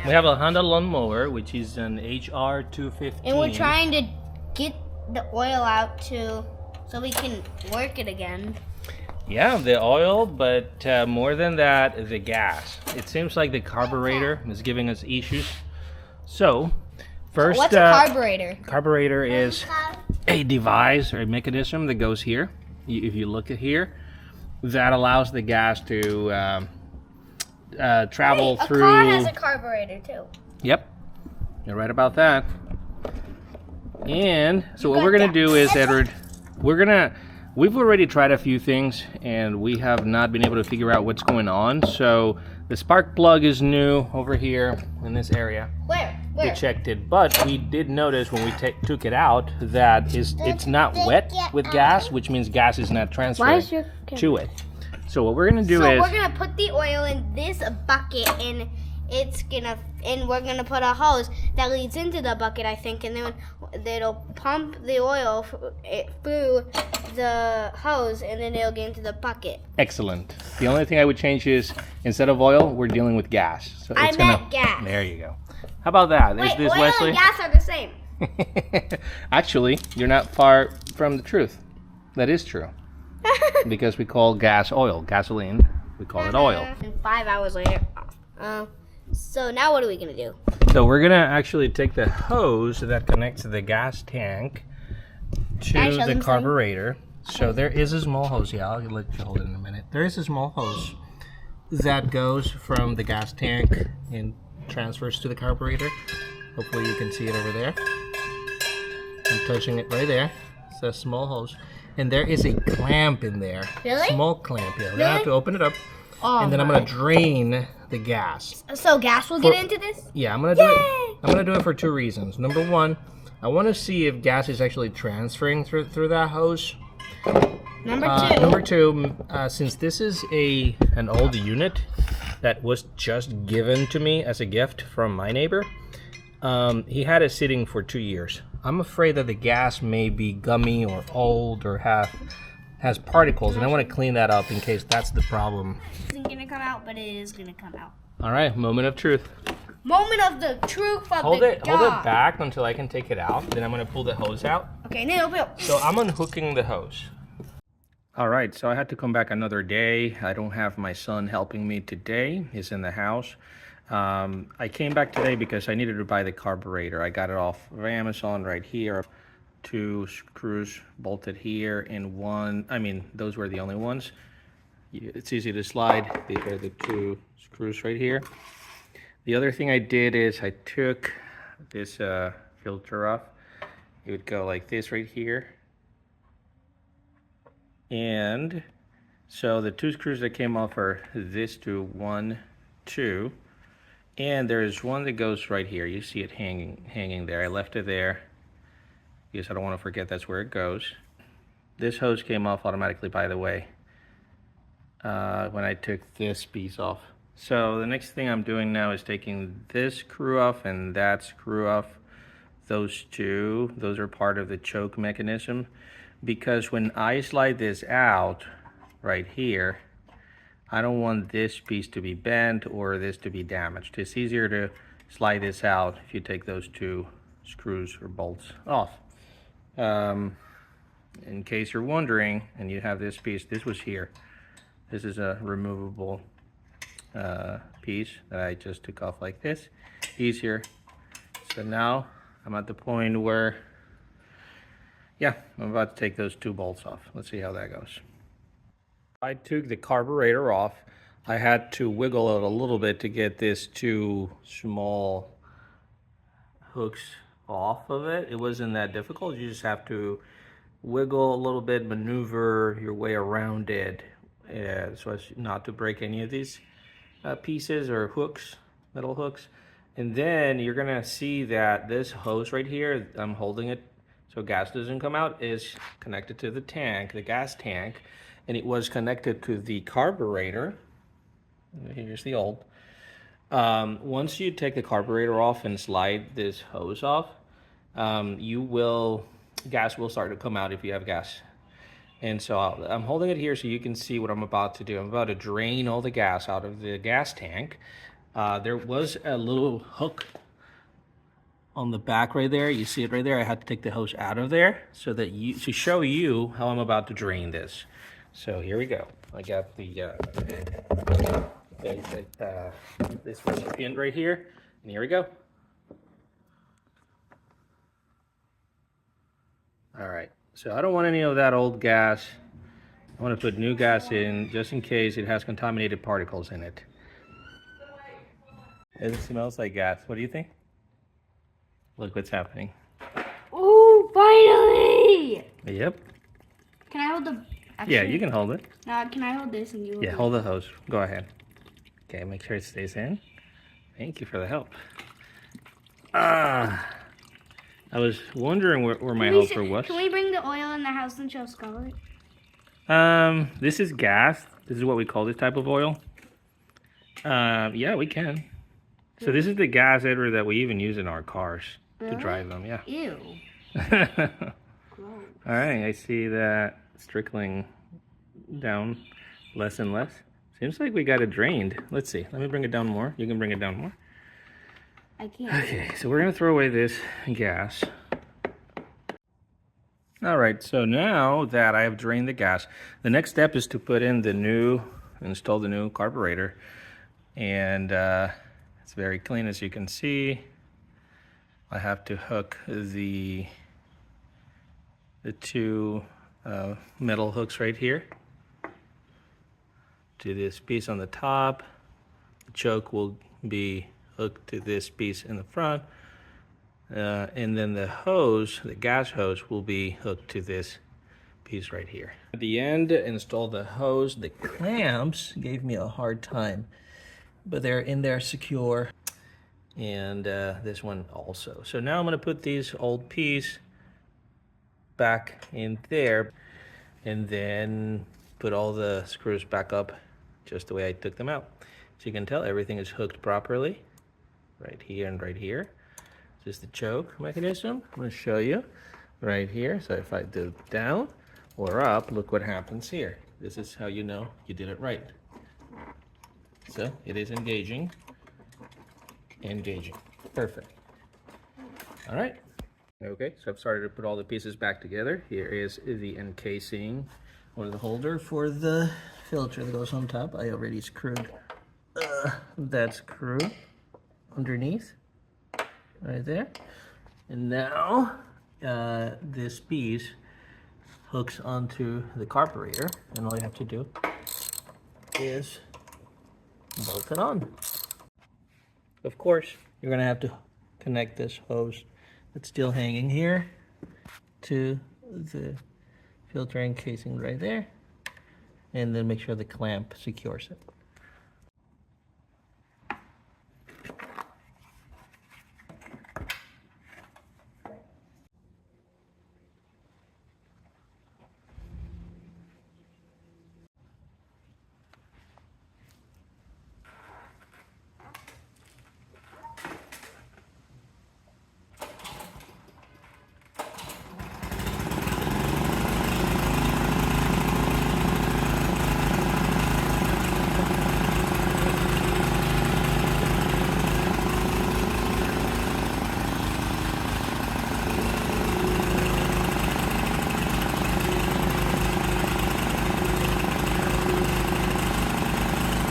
We have a Honda lawnmower, which is an HR215. And we're trying to get the oil out too, so we can work it again. Yeah, the oil, but more than that, the gas. It seems like the carburetor is giving us issues. So, first, what's a carburetor? Carburetor is a device or a mechanism that goes here. If you look at here, that allows the gas to travel through. A car has a carburetor too. Yep, you're right about that. And so what we're gonna do is, Edward, we've already tried a few things and we have not been able to figure out what's going on. So the spark plug is new over here in this area. Where? We checked it, but we did notice when we took it out that it's not wet with gas, which means gas is not transferring to it. So what we're gonna do is we're gonna put the oil in this bucket, and we're gonna put a hose that leads into the bucket, I think, and then it'll pump the oil through the hose, and then it'll get into the bucket. Excellent. The only thing I would change is instead of oil, we're dealing with gas. So I meant gas. There you go. How about that? Wait, There's oil Wesley. and gas are the same. Actually, you're not far from the truth. That is true. Because we call gas oil, gasoline. We call it oil. And 5 hours later. So now what are we gonna do? So we're gonna actually take the hose that connects the gas tank to the carburetor. So there is a small hose. Yeah, I'll let you hold it in a minute. There is a small hose that goes from the gas tank and transfers to the carburetor. Hopefully you can see it over there. I'm touching it right there. It's a small hose. And there is a clamp in there. Really? Small clamp, yeah. We're gonna have to open it up. Oh, and then I'm gonna drain the gas. So gas will get into this? Yeah, I'm gonna do it. I'm gonna do it for two reasons. Number one, I want to see if gas is actually transferring through that hose. Number two, since this is an old unit that was just given to me as a gift from my neighbor, he had it sitting for 2 years. I'm afraid that the gas may be gummy or old or has particles, and I want to clean that up in case that's the problem. It isn't gonna come out, but it is gonna come out. All right, moment of truth. Moment of the truth of Hold it back until I can take it out. Then I'm gonna pull the hose out. Okay, now So I'm unhooking the hose. All right, so I had to come back another day. I don't have my son helping me today. He's in the house. I came back today because I needed to buy the carburetor. I got it off of Amazon right here. 2 screws bolted here and those were the only ones. It's easy to slide. These are the 2 screws right here. The other thing I did is I took this filter off. It would go like this right here. And so the 2 screws that came off are this 2, 1, 2. And there's one that goes right here. You see it hanging there. I left it there because I don't want to forget that's where it goes. This hose came off automatically, by the way, when I took this piece off. So the next thing I'm doing now is taking this screw off and that screw off. Those 2, those are part of the choke mechanism, because when I slide this out right here, I don't want this piece to be bent or this to be damaged. It's easier to slide this out if you take those 2 screws or bolts off. In case you're wondering, and you have this piece, this was here. This is a removable piece that I just took off like this. Easier. So now I'm at the point where, yeah, I'm about to take those 2 bolts off. Let's see how that goes. I took the carburetor off. I had to wiggle it a little bit to get this 2 small hooks off of it. It wasn't that difficult. You just have to wiggle a little bit, maneuver your way around it so as not to break any of these pieces or hooks, metal hooks. And then you're gonna see that this hose right here, I'm holding it so gas doesn't come out, is connected to the tank, the gas tank. And it was connected to the carburetor. Here's the old. Once you take the carburetor off and slide this hose off, gas will start to come out if you have gas. And so I'm holding it here so you can see what I'm about to do. I'm about to drain all the gas out of the gas tank. There was a little hook on the back right there. You see it right there. I had to take the hose out of there so that to show you how I'm about to drain this. So here we go. I got this recipient right here, and here we go. All right, so I don't want any of that old gas. I want to put new gas in just in case it has contaminated particles in it. It smells like gas. What do you think? Look what's happening. Oh, finally! Yep. Can I hold the... Actually, Yeah, you can hold it. can I hold this and you hold Yeah, hold the hose. Go ahead. Okay, make sure it stays in. Thank you for the help. I was wondering where my helper was. Can we bring the oil in the house and show Scarlett? This is gas. This is what we call this type of oil. Yeah, we can. So this is the gas, Edward, that we even use in our cars to drive them. Yeah. Ew. All right, I see that it's trickling down less and less. Seems like we got it drained. Let's see. Let me bring it down more. You can bring it down more. I can't. Okay, so we're gonna throw away this gas. All right, so now that I have drained the gas, the next step is to install the new carburetor. And it's very clean, as you can see. I have to hook the two metal hooks right here to this piece on the top. The choke will be hooked to this piece in the front, and then the hose, the gas hose, will be hooked to this piece right here. At the end, install the hose. The clamps gave me a hard time, but they're in there secure, and this one also. So now I'm going to put these old pieces back in there, and then put all the screws back up just the way I took them out. So you can tell everything is hooked properly right here and right here. This is the choke mechanism. I'm going to show you right here. So if I do down or up, look what happens here. This is how you know you did it right. So it is engaging. Perfect. All right. Okay, so I've started to put all the pieces back together. Here is the encasing or the holder for the filter that goes on top. I already screwed that screw underneath right there. And now this piece hooks onto the carburetor, and all you have to do is bolt it on. Of course, you're going to have to connect this hose that's still hanging here to the filter encasing right there, and then make sure the clamp secures it.